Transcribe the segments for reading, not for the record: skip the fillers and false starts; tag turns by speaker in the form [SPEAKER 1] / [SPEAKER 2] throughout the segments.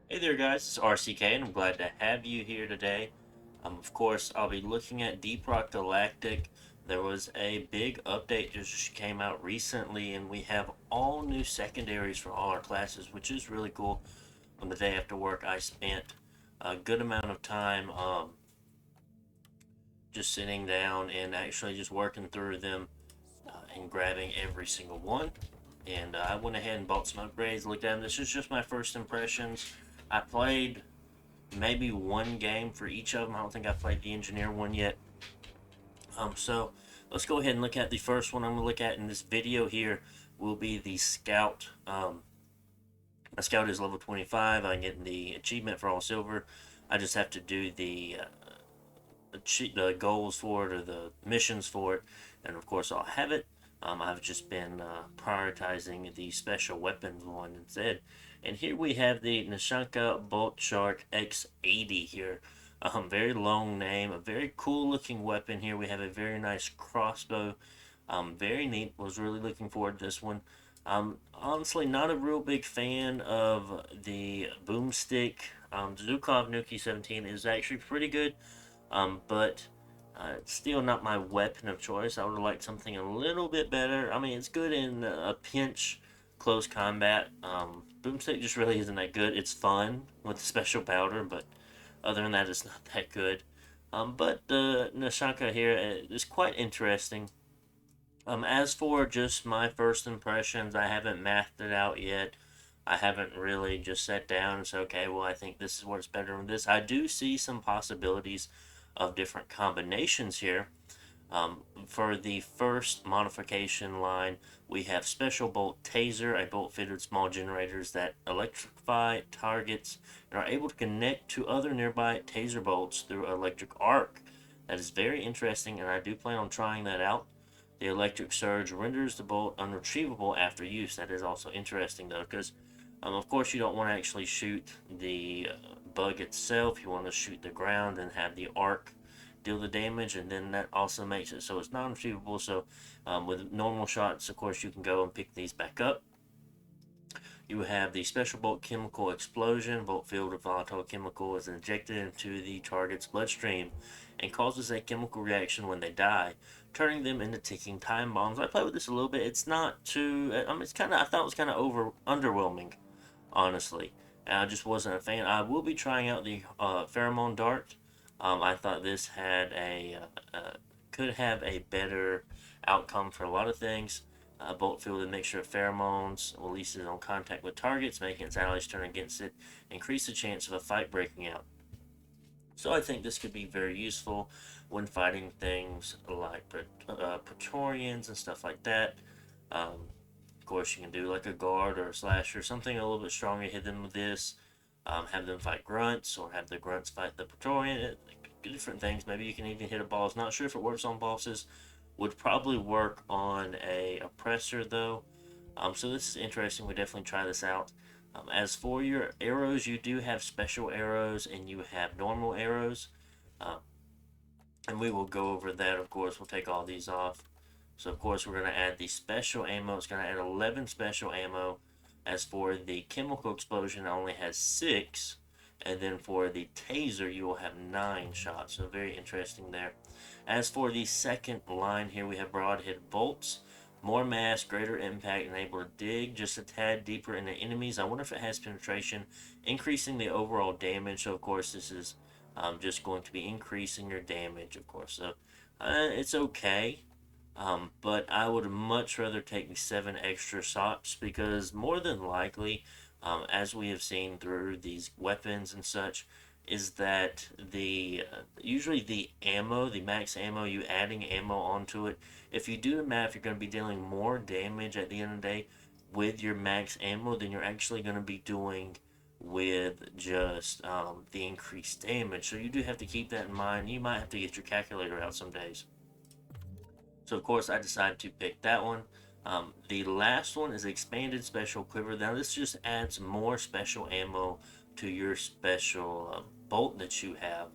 [SPEAKER 1] Hey there guys, it's RCK and I'm glad to have you here today. Of course, I'll be looking at Deep Rock Galactic. There was a big update just came out recently and we have all new secondaries for all our classes, which is really cool. On the day after work, I spent a good amount of time just sitting down and actually just working through them and grabbing every single one. And I went ahead and bought some upgrades, looked at them. This is just my first impressions. I played maybe one game for each of them. I don't think I've played the engineer one yet. So let's go ahead and look at the first one I'm going to look at in this video here will be the Scout. My Scout is level 25. I get the achievement for all silver. I just have to do the goals for it or the missions for it, and of course I'll have it. I've just been prioritizing the special weapons one instead. And here we have the Nishanka Boltshark X-80 here. Very long name, a very cool looking weapon here. We have a very nice crossbow. Very neat. Was really looking forward to this one. Honestly, not a real big fan of the Boomstick. Zukov Nuki 17 is actually pretty good, but it's still not my weapon of choice. I would have liked something a little bit better. I mean, it's good in a pinch, close combat. Boomstick just really isn't that good. It's fun with the special powder, but other than that, it's not that good. But the Nashanka here is quite interesting. As for just my first impressions, I haven't mathed it out yet. I haven't really just sat down and said, okay, well, I think this is what's better than this. I do see some possibilities of different combinations here. For the first modification line, we have Special Bolt Taser, a bolt fitted small generators that electrify targets and are able to connect to other nearby taser bolts through electric arc. That is very interesting, and I do plan on trying that out. The electric surge renders the bolt unretrievable after use. That is also interesting, though, because of course you don't want to actually shoot the bug itself. You want to shoot the ground and have the arc deal the damage, and then that also makes it so it's non-retrievable. So with normal shots, of course, you can go and pick these back up. You have the special bolt chemical explosion. Bolt filled with volatile chemical is injected into the target's bloodstream and causes a chemical reaction when they die, turning them into ticking time bombs. I played with this a little bit. It's not too. I mean, it's kind of. I thought it was kind of underwhelming, honestly. And I just wasn't a fan. I will be trying out the pheromone dart. I thought this had could have a better outcome for a lot of things. Bolt filled mixture of pheromones releases on contact with targets, making its allies turn against it, increase the chance of a fight breaking out. So I think this could be very useful when fighting things like Praetorians and stuff like that. Of course, you can do like a guard or a slasher, something a little bit stronger, hit them with this. Have them fight grunts, or have the grunts fight the Praetorian. Different things. Maybe you can even hit a boss. Not sure if it works on bosses. Would probably work on a oppressor though. So this is interesting. We definitely try this out. As for your arrows, you do have special arrows and you have normal arrows. Uh, and we will go over that, of course. We'll take all these off. So, of course, we're going to add the special ammo. It's going to add 11 special ammo. As for the chemical explosion, it only has 6. And then for the taser, you will have 9 shots. So, very interesting there. As for the second line here, we have broadhead bolts. More mass, greater impact, and able to dig just a tad deeper into enemies. I wonder if it has penetration, increasing the overall damage. So, of course, this is just going to be increasing your damage, of course. So, it's okay. But I would much rather take the 7 extra shots because more than likely, as we have seen through these weapons and such, is that the usually the ammo, the max ammo, you adding ammo onto it. If you do the math, you're going to be dealing more damage at the end of the day with your max ammo than you're actually going to be doing with just the increased damage. So you do have to keep that in mind. You might have to get your calculator out some days. So of course I decided to pick that one. The last one is expanded special quiver. Now this just adds more special ammo to your special bolt that you have,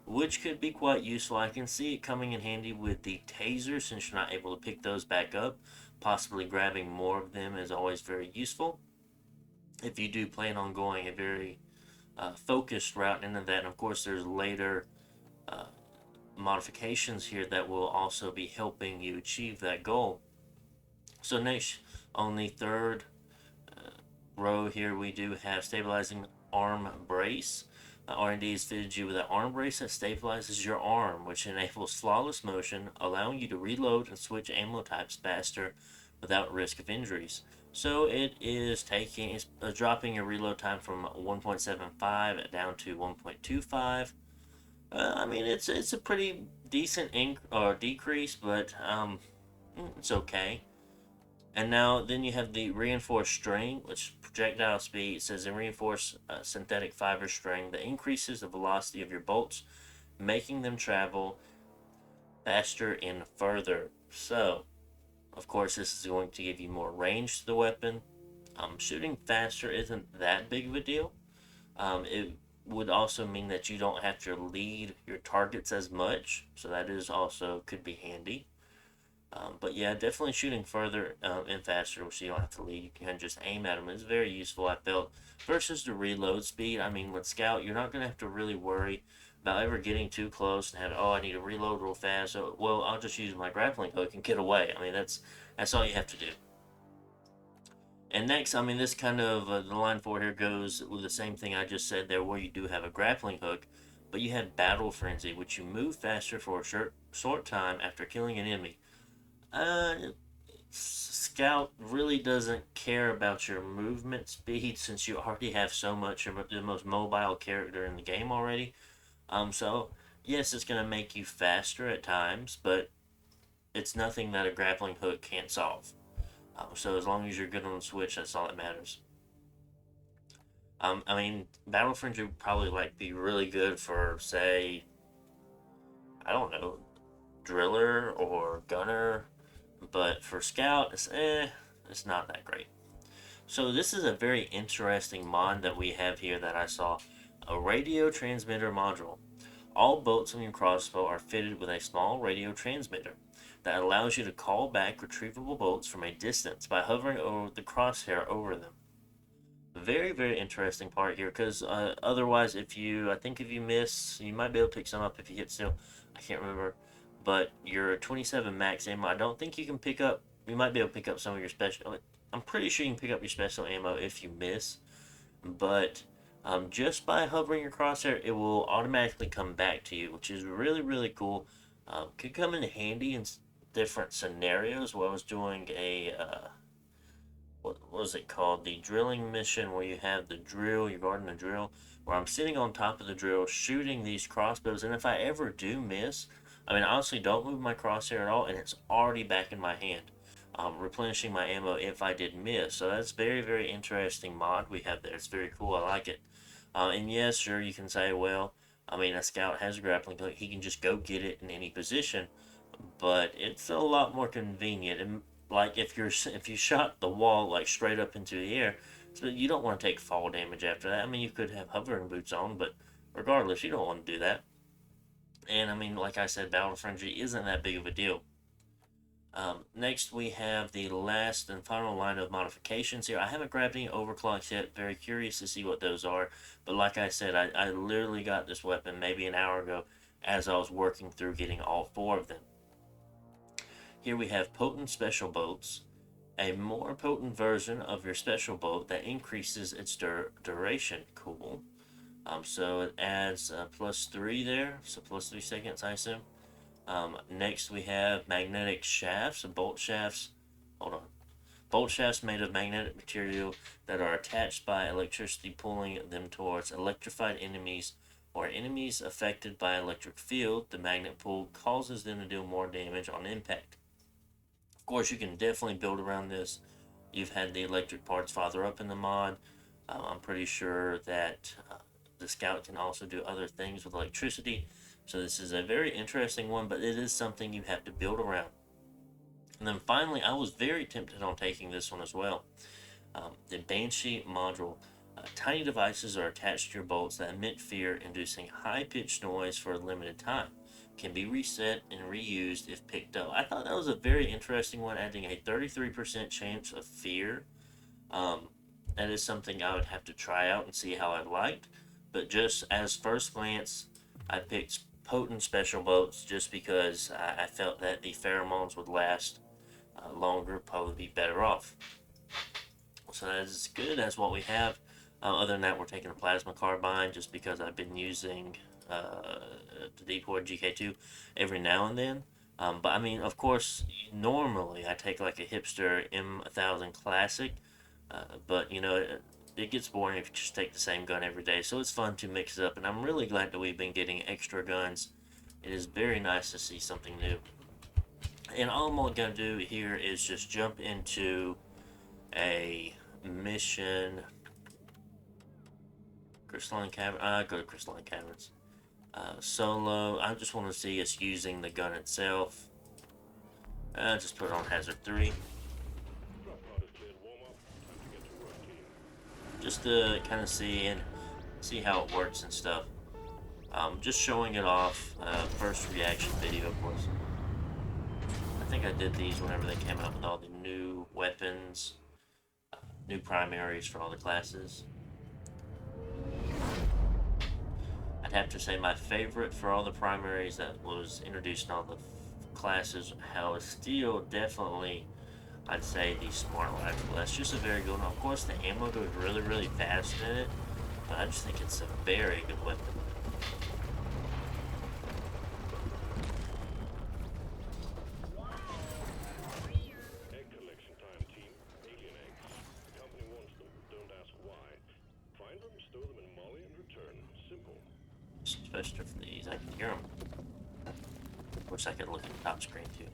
[SPEAKER 1] which could be quite useful. I can see it coming in handy with the taser since you're not able to pick those back up. Possibly grabbing more of them is always very useful if you do plan on going a very focused route into that. And of course, there's later uh, modifications here that will also be helping you achieve that goal. So next, on the third row here, we do have stabilizing arm brace. R&D has fitted you with an arm brace that stabilizes your arm, which enables flawless motion, allowing you to reload and switch ammo types faster without risk of injuries. So it is dropping your reload time from 1.75 down to 1.25. I mean, it's a pretty decent decrease, but it's okay. And now then you have the reinforced string, which projectile speed says a reinforced synthetic fiber string that increases the velocity of your bolts, making them travel faster and further. So, of course, this is going to give you more range to the weapon. Shooting faster isn't that big of a deal. It would also mean that you don't have to lead your targets as much, so that is also could be handy. But yeah, definitely shooting further and faster, so you don't have to lead. You can just aim at them. It's very useful, I felt. Versus the reload speed, I mean, with Scout, you're not going to have to really worry about ever getting too close and having, oh, I need to reload real fast. So, well, I'll just use my grappling hook and get away. I mean, that's all you have to do. And next, I mean, this kind of, the line 4 here goes with the same thing I just said there, where you do have a grappling hook, but you have Battle Frenzy, which you move faster for a short time after killing an enemy. Uh, Scout really doesn't care about your movement speed since you already have so much. You're the most mobile character in the game already. So yes, it's gonna make you faster at times, but it's nothing that a grappling hook can't solve. So as long as you're good on the switch, that's all that matters. I mean, Battle Frenzy would probably like be really good for, say, I don't know, driller or gunner, but for Scout, it's not that great. So this is a very interesting mod that we have here that I saw, a radio transmitter module. All bolts on your crossbow are fitted with a small radio transmitter that allows you to call back retrievable bolts from a distance by hovering over the crosshair over them. Very, very interesting part here, because otherwise, I think if you miss, you might be able to pick some up if you hit still. I can't remember, but your 27 max ammo, I don't think you can pick up. You might be able to pick up some of your special. I'm pretty sure you can pick up your special ammo if you miss, but just by hovering your crosshair, it will automatically come back to you, which is really, really cool. Could come in handy in different scenarios. Where I was doing a what was it called? The drilling mission where you have the drill, you're guarding the drill, where I'm sitting on top of the drill shooting these crossbows, and if I ever do miss, I mean, honestly, don't move my crosshair at all, and it's already back in my hand, replenishing my ammo if I did miss. So that's very, very interesting mod we have there. It's very cool. I like it. And yes, sure, you can say, well, I mean, a scout has a grappling hook. He can just go get it in any position, but it's a lot more convenient. And like if you shot the wall like straight up into the air, so you don't want to take fall damage after that. I mean, you could have hovering boots on, but regardless, you don't want to do that. And I mean, like I said, Battle Frenzy isn't that big of a deal. Next, we have the last and final line of modifications here. I haven't grabbed any overclocks yet. Very curious to see what those are. But like I said, I literally got this weapon maybe an hour ago as I was working through getting all 4 of them. Here we have potent special bolts, a more potent version of your special bolt that increases its duration. Cool. So it adds +3 there, so +3 seconds, I assume. Next we have magnetic shafts, bolt shafts. Hold on. Bolt shafts made of magnetic material that are attached by electricity, pulling them towards electrified enemies or enemies affected by electric field. The magnet pull causes them to do more damage on impact. Of course, you can definitely build around this. You've had the electric parts farther up in the mod. I'm pretty sure that the Scout can also do other things with electricity. So this is a very interesting one, but it is something you have to build around. And then finally, I was very tempted on taking this one as well. The Banshee module. Tiny devices are attached to your bolts that emit fear, inducing high-pitched noise for a limited time. Can be reset and reused if picked up. I thought that was a very interesting one, adding a 33% chance of fear. That is something I would have to try out and see how I liked. but just as first glance, I picked potent special bolts just because I felt that the pheromones would last longer, probably be better off. So that's as good as what we have. Other than that, we're taking a plasma carbine just because I've been using the Deepwood GK2 every now and then. But I mean, of course, normally I take like a hipster M1000 Classic, but you know, it gets boring if you just take the same gun every day. So it's fun to mix it up, and I'm really glad that we've been getting extra guns. It is very nice to see something new. And all I'm going to do here is just jump into a mission. Crystalline Cavern. I go to Crystalline Caverns. Solo. I just want to see us using the gun itself. Just put it on Hazard 3. Just to kind of see how it works and stuff. Just showing it off. First reaction video, of course. I think I did these whenever they came out with all the new weapons, new primaries for all the classes. I'd have to say my favorite for all the primaries that was introduced in all the classes, how it's still definitely, I'd say, the smart rifle. That's just a very good one. Of course, the ammo goes really, really fast in it, but I just think it's a very good weapon. Especially for these, I can hear them. Of course, I can look at the top screen too.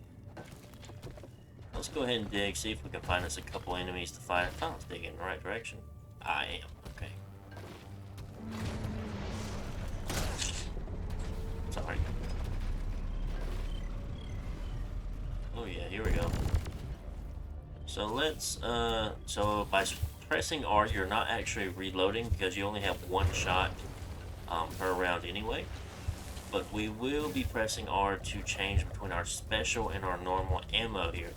[SPEAKER 1] Let's go ahead and dig, see if we can find us a couple enemies to fight. Oh, let's dig in the right direction. I am, okay. Sorry. Oh yeah, here we go. So let's, so by pressing R, you're not actually reloading because you only have one shot per round anyway, but we will be pressing R to change between our special and our normal ammo here.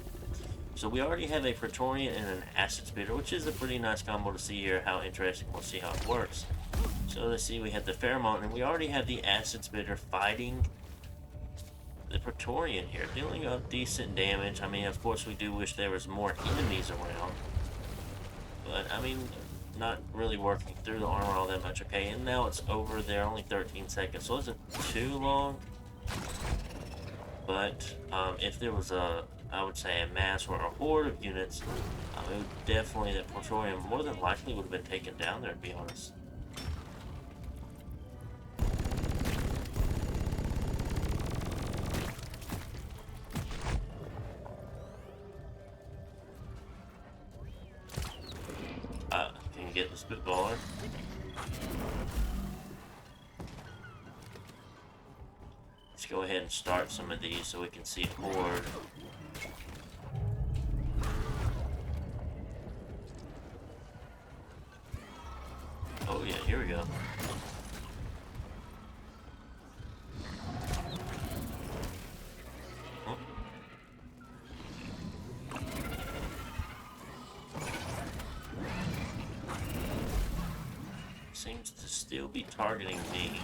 [SPEAKER 1] So we already have a Praetorian and an Acid Spitter, which is a pretty nice combo to see here. How interesting. We'll see how it works. So let's see, we have the Pheromone, and we already have the Acid Spitter fighting the Praetorian here, dealing a decent damage. I mean, of course, we do wish there was more enemies around, but I mean, not really working through the armor all that much. Okay, and now it's over there, only 13 seconds, so it wasn't too long. But if there was a, I would say, a mass or a horde of units, it would definitely, that Praetorian more than likely would have been taken down there, to be honest. Can you get the spitballer? Let's go ahead and start some of these so we can see a horde. Oh yeah, here we go. Oh. Seems to still be targeting me.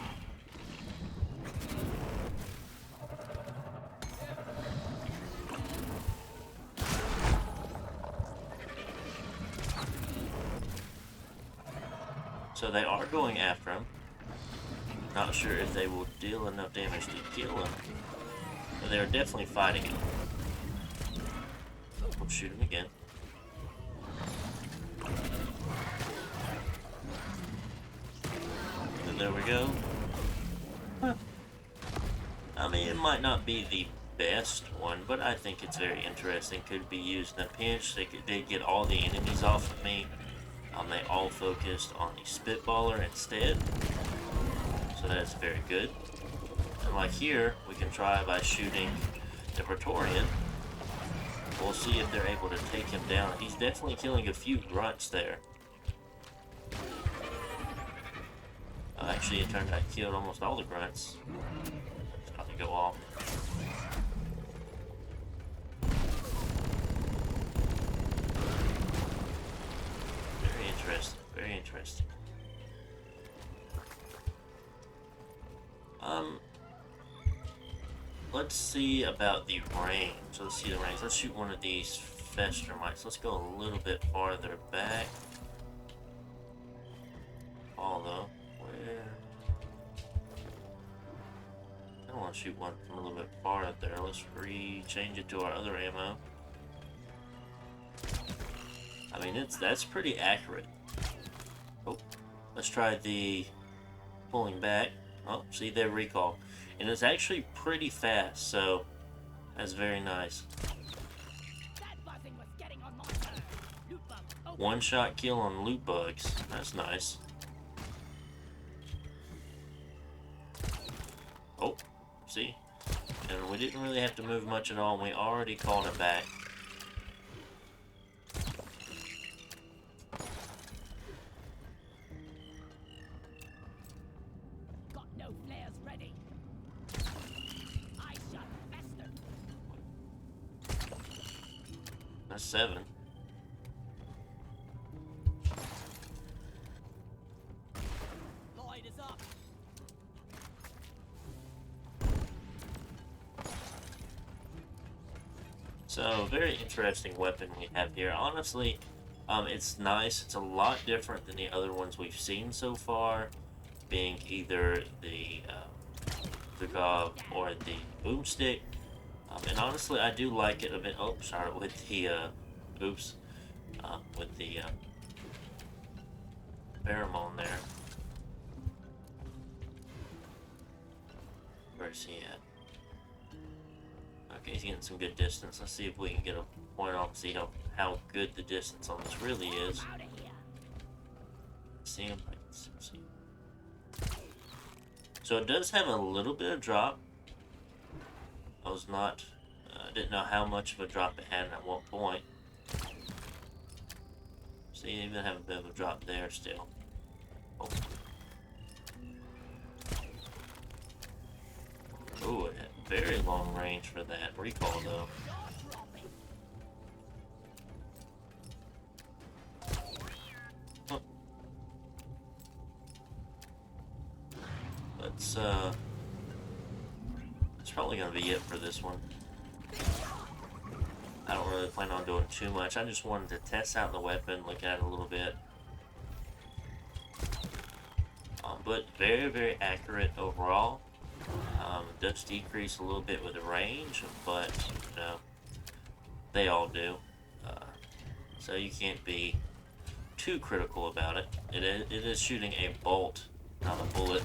[SPEAKER 1] So they are going after him. Not sure if they will deal enough damage to kill him. But they're definitely fighting him. We'll shoot him again. And there we go. Huh. I mean, it might not be the best one, but I think it's very interesting. Could be used in a pinch. They get all the enemies off of me. They all focused on the Spitballer instead, so that's very good. And like here, we can try by shooting the Praetorian. We'll see if they're able to take him down. He's definitely killing a few grunts there. Actually, it turned out I killed almost all the grunts. It's about to go off. Very interesting. Um, let's see about the range. Let's see the range. Let's shoot one of these Fester mics. Let's go a little bit farther back. Although, where? I don't want to shoot one from a little bit farther there. Let's change it to our other ammo. I mean, that's pretty accurate. Oh, let's try the pulling back. Oh, see their recoil. And it's actually pretty fast, so that's very nice. One shot kill on loot bugs. That's nice. Oh, see? And we didn't really have to move much at all, and we already called it back.
[SPEAKER 2] Got no flares ready. I shot Fester.
[SPEAKER 1] That's 7.
[SPEAKER 2] Lloyd is up.
[SPEAKER 1] So, very interesting weapon we have here. Honestly, it's nice. It's a lot different than the other ones we've seen so far, being either the Gob or the Boomstick. And honestly, I do like it a bit. Oh, sorry, with the with the pheromone there. Where's he at? Okay, he's getting some good distance. Let's see if we can get a point off and see how good the distance on this really is. See him? See him. So it does have a little bit of drop. I was not, didn't know how much of a drop it had and at what point. See, you even have a bit of a drop there still. Oh. Ooh, it had very long range for that recoil though. Huh. That's probably gonna be it for this one. I don't really plan on doing too much. I just wanted to test out the weapon, look at it a little bit. But very, very accurate overall. It does decrease a little bit with the range, but you know, they all do. So you can't be too critical about it. It is shooting a bolt, not a bullet.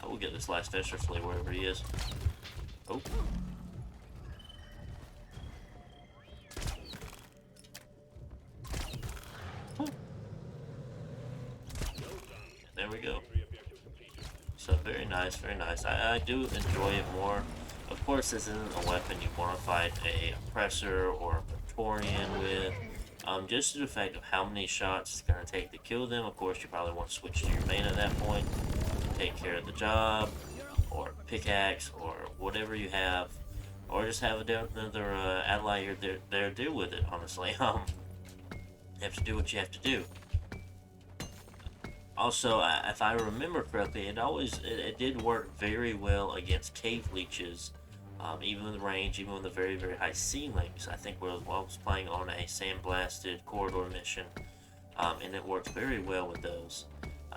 [SPEAKER 1] I will get this last Fester flea wherever he is. Oh. There we go. So very nice, very nice. I do enjoy it more. Of course, this isn't a weapon you want to fight a oppressor or a Praetorian with. Just to the fact of how many shots it's going to take to kill them. Of course, you probably want to switch to your main at that point. Take care of the job, or pickaxe, or whatever you have. Or just have another ally you're there to deal with it, honestly. You have to do what you have to do. Also, if I remember correctly, it did work very well against cave leeches, even with range, even with the very, very high ceilings. I think while I was playing on a sandblasted corridor mission, and it worked very well with those.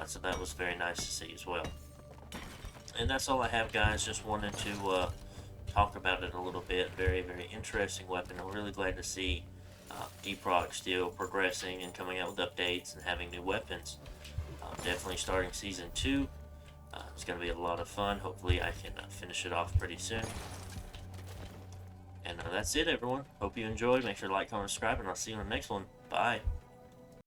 [SPEAKER 1] So that was very nice to see as well. And that's all I have, guys. Just wanted to talk about it a little bit. Very, very interesting weapon. I'm really glad to see Deeprock still progressing and coming out with updates and having new weapons. Definitely starting Season 2. It's going to be a lot of fun. Hopefully I can finish it off pretty soon. And that's it, everyone. Hope you enjoyed. Make sure to like, comment, subscribe, and I'll see you on the next one. Bye.